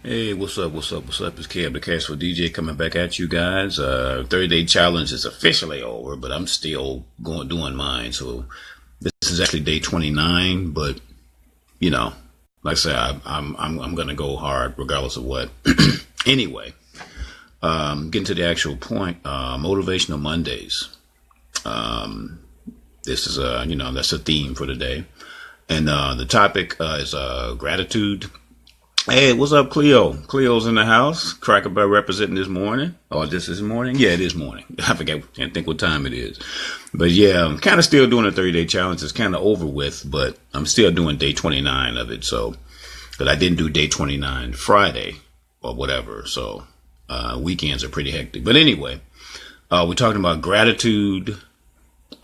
Hey, what's up? What's up? What's up? It's Kev, the Cash for DJ, coming back at you guys. 30-day challenge is officially over, but I'm still doing mine. So this is actually day 29, but you know, like I said, I'm gonna go hard regardless of what. Anyway, getting to the actual point. Motivational Mondays. This is that's a theme for the day, and the topic is gratitude. Hey, what's up, Cleo? Cleo's in the house. Cracker Barrel representing this morning. Oh, this morning? Yeah, it is morning. I can't think what time it is. But yeah, I'm kind of still doing a 30-day challenge. It's kind of over with, but I'm still doing day 29 of it. So, because I didn't do day 29 Friday or whatever. So, weekends are pretty hectic. But anyway, we're talking about gratitude.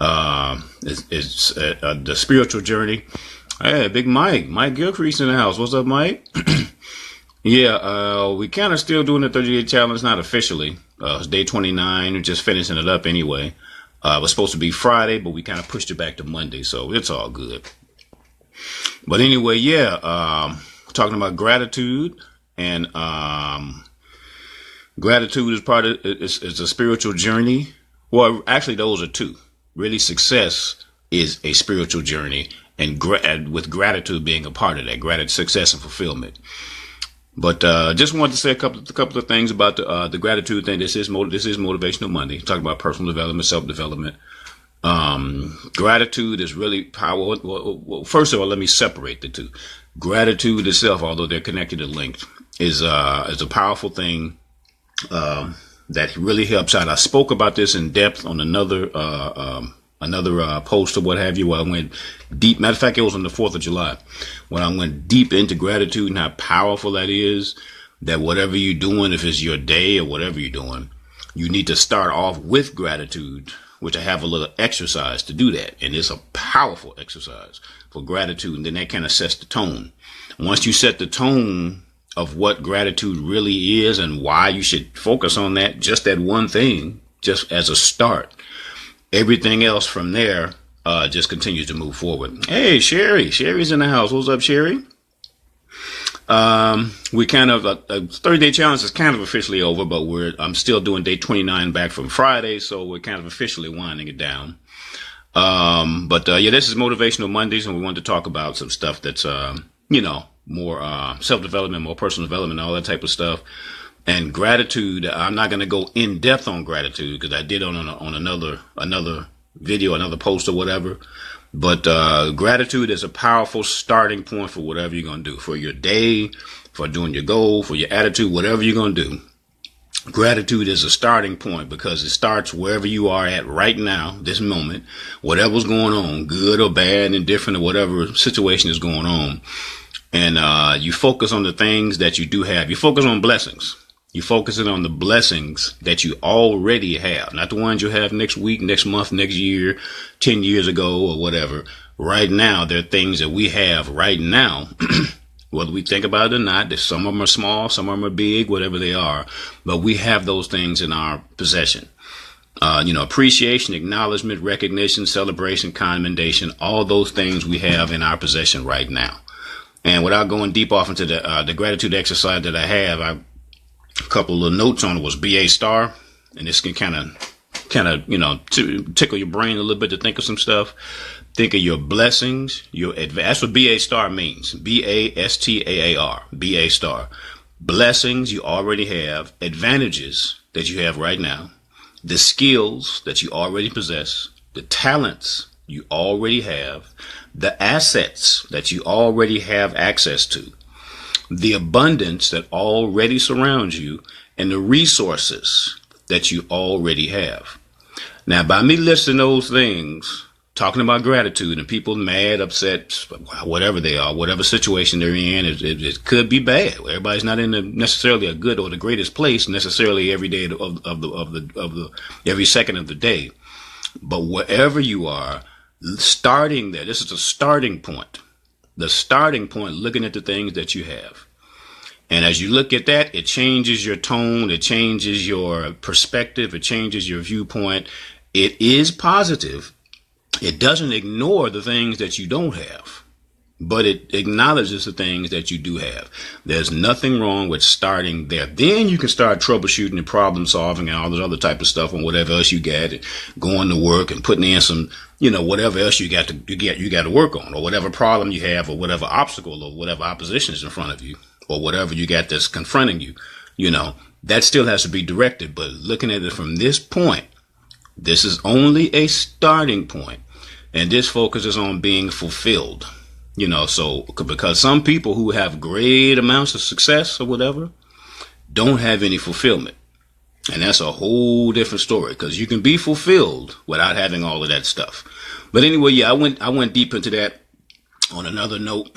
It's the spiritual journey. Hey, Big Mike Gilcrease in the house. What's up, Mike? Yeah, we kind of still doing the 30-day challenge, not officially. It's day 29. We're just finishing it up anyway. It was supposed to be Friday, but we kind of pushed it back to Monday, so it's all good. But anyway, yeah, talking about gratitude, and gratitude is part of it's a spiritual journey. Well, actually, those are two. Really, success is a spiritual journey, and with gratitude being a part of that, gratitude, success, and fulfillment. But just wanted to say a couple of things about the gratitude thing. This is Motivational Monday. Talking about personal development, self-development. Gratitude is really powerful. Well, first of all, let me separate the two. Gratitude itself, although they're connected and linked, is a powerful thing that really helps out. I spoke about this in depth on another post or what have you, where I went deep. Matter of fact, it was on the 4th of July when I went deep into gratitude and how powerful that is, that whatever you're doing, if it's your day or whatever you're doing, you need to start off with gratitude, which I have a little exercise to do that. And it's a powerful exercise for gratitude. And then that kind of sets the tone. Once you set the tone of what gratitude really is and why you should focus on that, just that one thing, just as a start, everything else from there just continues to move forward. Hey, Sherry's in the house. What's up, Sherry? We kind of 30-day challenge is kind of officially over, but I'm still doing day 29 back from Friday, so we're kind of officially winding it down. But this is Motivational Mondays, and we wanted to talk about some stuff that's more self-development, more personal development, all that type of stuff. And gratitude, I'm not going to go in depth on gratitude because I did on another video, another post or whatever. But gratitude is a powerful starting point for whatever you're going to do, for your day, for doing your goal, for your attitude, whatever you're going to do. Gratitude is a starting point because it starts wherever you are at right now, this moment, whatever's going on, good or bad, indifferent, or whatever situation is going on. And you focus on the things that you do have. You focus on blessings. You're focusing on the blessings that you already have, not the ones you have next week, next month, next year, 10 years ago, or whatever. Right now, there are things that we have right now, whether we think about it or not. Some of them are small, some of them are big, whatever they are. But we have those things in our possession. Appreciation, acknowledgement, recognition, celebration, commendation, all those things we have in our possession right now. And without going deep off into the gratitude exercise that I have, a couple of notes on it was BA star, and this can kind of tickle your brain a little bit to think of some stuff. Think of your blessings, that's what BA star means. BASTAAR, BA star. Blessings you already have, advantages that you have right now, the skills that you already possess, the talents you already have, the assets that you already have access to, the abundance that already surrounds you, and the resources that you already have. Now, by me listing those things, talking about gratitude, and people mad, upset, whatever they are, whatever situation they're in, it could be bad. Everybody's not in necessarily a good or the greatest place necessarily every day of the every second of the day. But wherever you are, starting there, this is a starting point. The starting point, looking at the things that you have. And as you look at that, it changes your tone, it changes your perspective, it changes your viewpoint. It is positive. It doesn't ignore the things that you don't have. but it acknowledges the things that you do have. There's nothing wrong with starting there. Then you can start troubleshooting and problem solving and all this other type of stuff and whatever else you got, and going to work and putting in some, whatever else you got to work on, or whatever problem you have, or whatever obstacle or whatever opposition is in front of you, or whatever you got that's confronting you. That still has to be directed. But looking at it from this point, this is only a starting point, and this focuses on being fulfilled. So because some people who have great amounts of success or whatever don't have any fulfillment. And that's a whole different story, because you can be fulfilled without having all of that stuff. But anyway, I went deep into that on another note.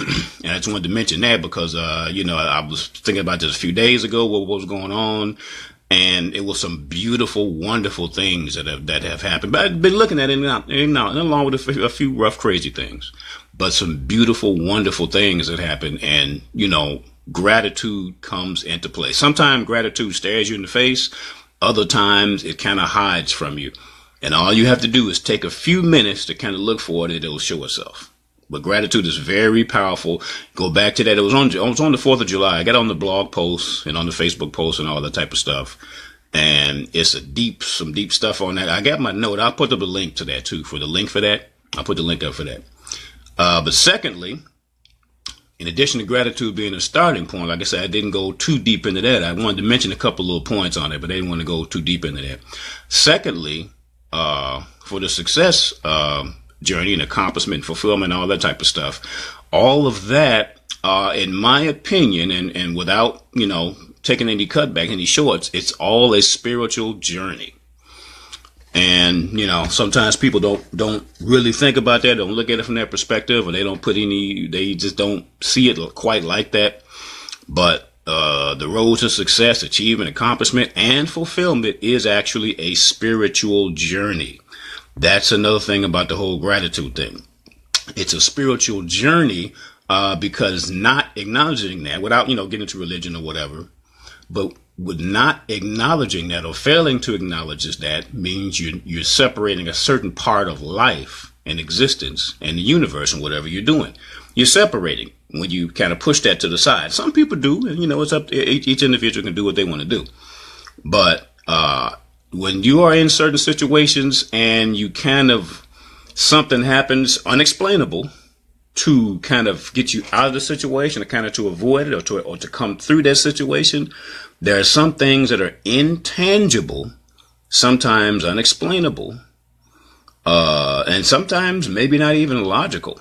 And I just wanted to mention that because, I was thinking about this a few days ago, what was going on. And it was some beautiful, wonderful things that have happened. But I've been looking at it now, along with a few rough, crazy things. But some beautiful, wonderful things that happen. And, gratitude comes into play. Sometimes gratitude stares you in the face. Other times it kind of hides from you. And all you have to do is take a few minutes to kind of look for it, and it'll show itself. But gratitude is very powerful. Go back to that. I was on the 4th of July. I got on the blog posts and on the Facebook posts and all that type of stuff. And it's some deep stuff on that. I got my note. I'll put up a link to that too, for the link for that. I'll put the link up for that. But secondly, in addition to gratitude being a starting point, like I said, I didn't go too deep into that. I wanted to mention a couple little points on it, but I didn't want to go too deep into that. Secondly, for the success, journey and accomplishment, fulfillment, all that type of stuff. All of that, in my opinion, and without, taking any cutback, any shorts, it's all a spiritual journey. And, sometimes people don't really think about that, don't look at it from that perspective, or they just don't see it quite like that. But, the road to success, achievement, accomplishment, and fulfillment is actually a spiritual journey. That's another thing about the whole gratitude thing. It's a spiritual journey, because not acknowledging that, without, getting into religion or whatever, but with not acknowledging that or failing to acknowledge that means you're separating a certain part of life and existence and the universe and whatever you're doing. You're separating when you kind of push that to the side. Some people do, and it's up to each individual can do what they want to do. But, when you are in certain situations and something happens unexplainable to kind of get you out of the situation, or kind of to avoid it, or to come through that situation, there are some things that are intangible, sometimes unexplainable, and sometimes maybe not even logical,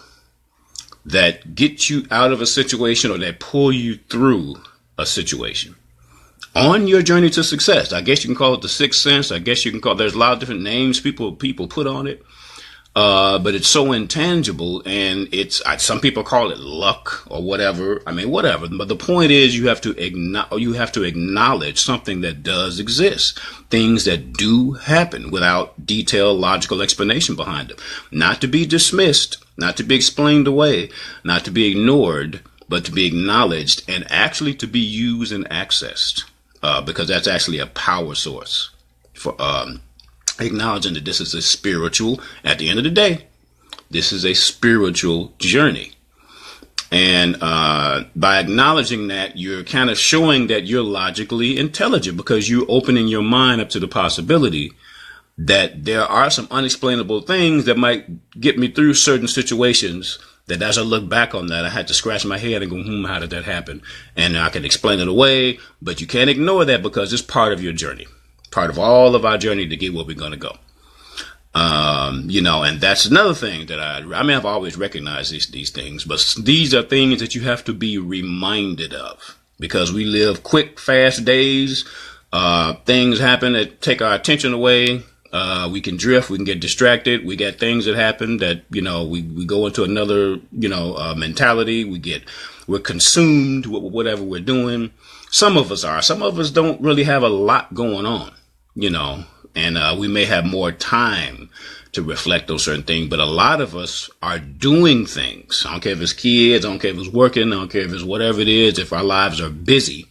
that get you out of a situation or that pull you through a situation. On your journey to success, I guess you can call it the sixth sense. I guess you can there's a lot of different names people put on it. But it's so intangible, and some people call it luck or whatever. I mean, whatever. But the point is you have to acknowledge something that does exist, things that do happen without detailed logical explanation behind them. Not to be dismissed, not to be explained away, not to be ignored, but to be acknowledged and actually to be used and accessed. Because that's actually a power source for acknowledging that this is a spiritual, at the end of the day, this is a spiritual journey. And by acknowledging that, you're kind of showing that you're logically intelligent, because you're opening your mind up to the possibility that there are some unexplainable things that might get me through certain situations, that as I look back on that, I had to scratch my head and go, how did that happen? And I can explain it away, but you can't ignore that, because it's part of your journey, part of all of our journey to get where we're going to go. And that's another thing that I've always recognized these things, but these are things that you have to be reminded of, because we live quick, fast days. Things happen that take our attention away. We can drift, we can get distracted. We got things that happen that, we go into another, mentality. We're consumed with whatever we're doing. Some of us don't really have a lot going on, and we may have more time to reflect on certain things, but a lot of us are doing things. I don't care if it's kids, I don't care if it's working, I don't care if it's whatever it is. If our lives are busy,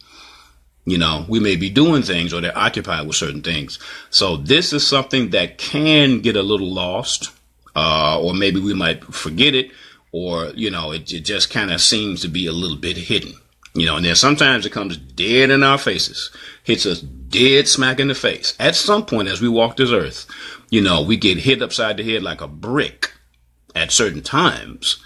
we may be doing things, or they're occupied with certain things. So this is something that can get a little lost, or maybe we might forget it, or, it just kind of seems to be a little bit hidden. And then sometimes it comes dead in our faces, hits us dead smack in the face. At some point as we walk this earth, we get hit upside the head like a brick at certain times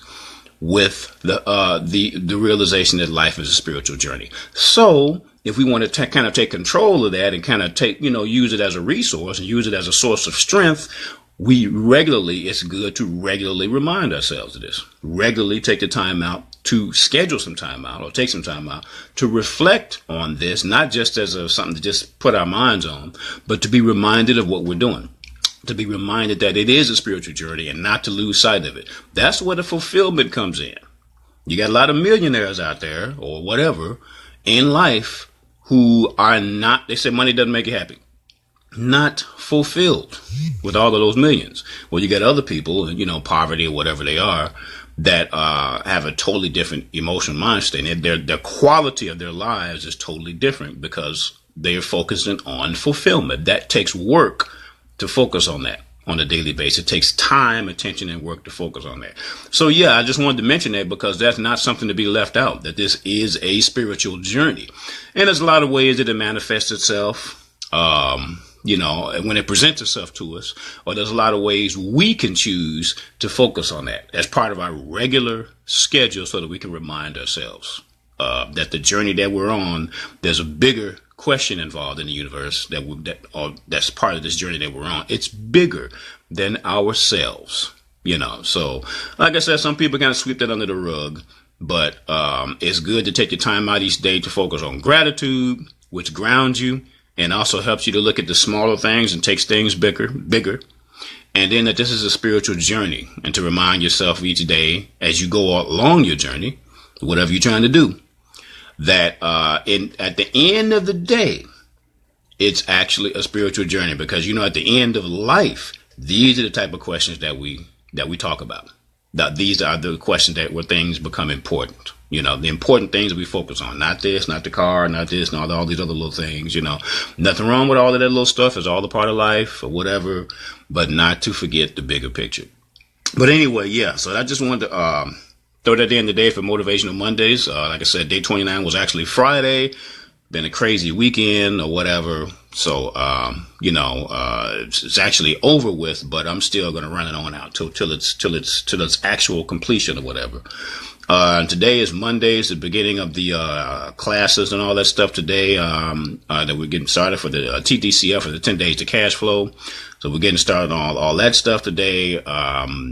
with the realization that life is a spiritual journey. So if we want to kind of take control of that and kind of use it as a resource and use it as a source of strength, it's good to regularly remind ourselves of this. Regularly take the time out to schedule some time out or take some time out to reflect on this, not just as something to just put our minds on, but to be reminded of what we're doing. To be reminded that it is a spiritual journey and not to lose sight of it. That's where the fulfillment comes in. You got a lot of millionaires out there or whatever in life who are not, they say money doesn't make you happy, not fulfilled with all of those millions. Well, you got other people, poverty or whatever they are, that have a totally different emotional mind state. And their quality of their lives is totally different because they're focusing on fulfillment. That takes work to focus on that on a daily basis. It takes time, attention, and work to focus on that. So yeah, I just wanted to mention that because that's not something to be left out, that this is a spiritual journey. And there's a lot of ways that it manifests itself, when it presents itself to us, or there's a lot of ways we can choose to focus on that as part of our regular schedule so that we can remind ourselves that the journey that we're on, there's a bigger question involved in the universe that's part of this journey that we're on. It's bigger than ourselves, So, like I said, some people kind of sweep that under the rug, but it's good to take your time out each day to focus on gratitude, which grounds you and also helps you to look at the smaller things and takes things bigger. And then that this is a spiritual journey, and to remind yourself each day as you go along your journey, whatever you're trying to do, that at the end of the day, it's actually a spiritual journey, because at the end of life, these are the type of questions that we talk about. These are the questions where things become important. The important things that we focus on, not this, not the car, not this, not all these other little things. Nothing wrong with all of that little stuff. It's all a part of life or whatever, but not to forget the bigger picture. But anyway, yeah. So I just wanted to throw that in today for Motivational Mondays. Like I said, day 29 was actually Friday. Been a crazy weekend or whatever. So, it's actually over with, but I'm still going to run it on out till its actual completion or whatever. Today is Monday, it's the beginning of the classes and all that stuff today that we're getting started for the TDCF, for the 10 days to cash flow. So we're getting started on all that stuff today.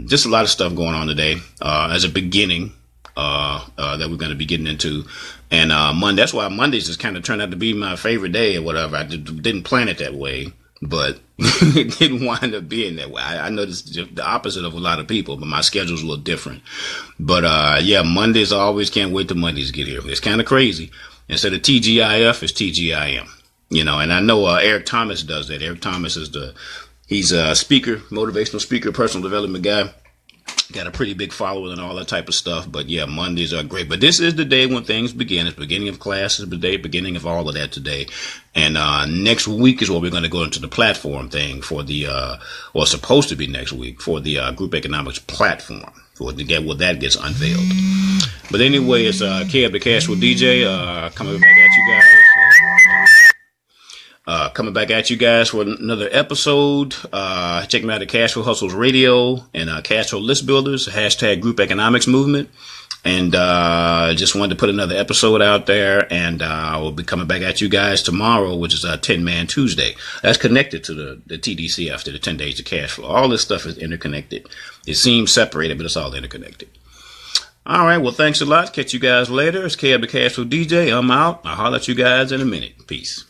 Just a lot of stuff going on today as a beginning that we're going to be getting into. And Monday, that's why Mondays has kind of turned out to be my favorite day or whatever. I didn't plan it that way, but it didn't wind up being that way. I know this is the opposite of a lot of people, but my schedule's a little different. But Mondays, I always can't wait till Mondays get here. It's kind of crazy. Instead of TGIF, it's TGIM. And I know Eric Thomas does that. Eric Thomas he's a speaker, motivational speaker, personal development guy. Got a pretty big following and all that type of stuff. But yeah, Mondays are great. But this is the day when things begin. It's the beginning of classes, the day, beginning of all of that today. And next week is where we're going to go into the platform thing for supposed to be next week for the group economics platform. Well, that gets unveiled. But anyway, it's Kev the Cashflow DJ coming back at you guys. Coming back at you guys for another episode. Check me out at Cashflow Hustles Radio and Cashflow List Builders, hashtag Group Economics Movement. And just wanted to put another episode out there, and we'll be coming back at you guys tomorrow, which is 10 Man Tuesday. That's connected to the TDC after the 10 days to cash flow. All this stuff is interconnected. It seems separated, but it's all interconnected. All right, well, thanks a lot. Catch you guys later. It's Kev the Cashflow DJ. I'm out. I'll holler at you guys in a minute. Peace.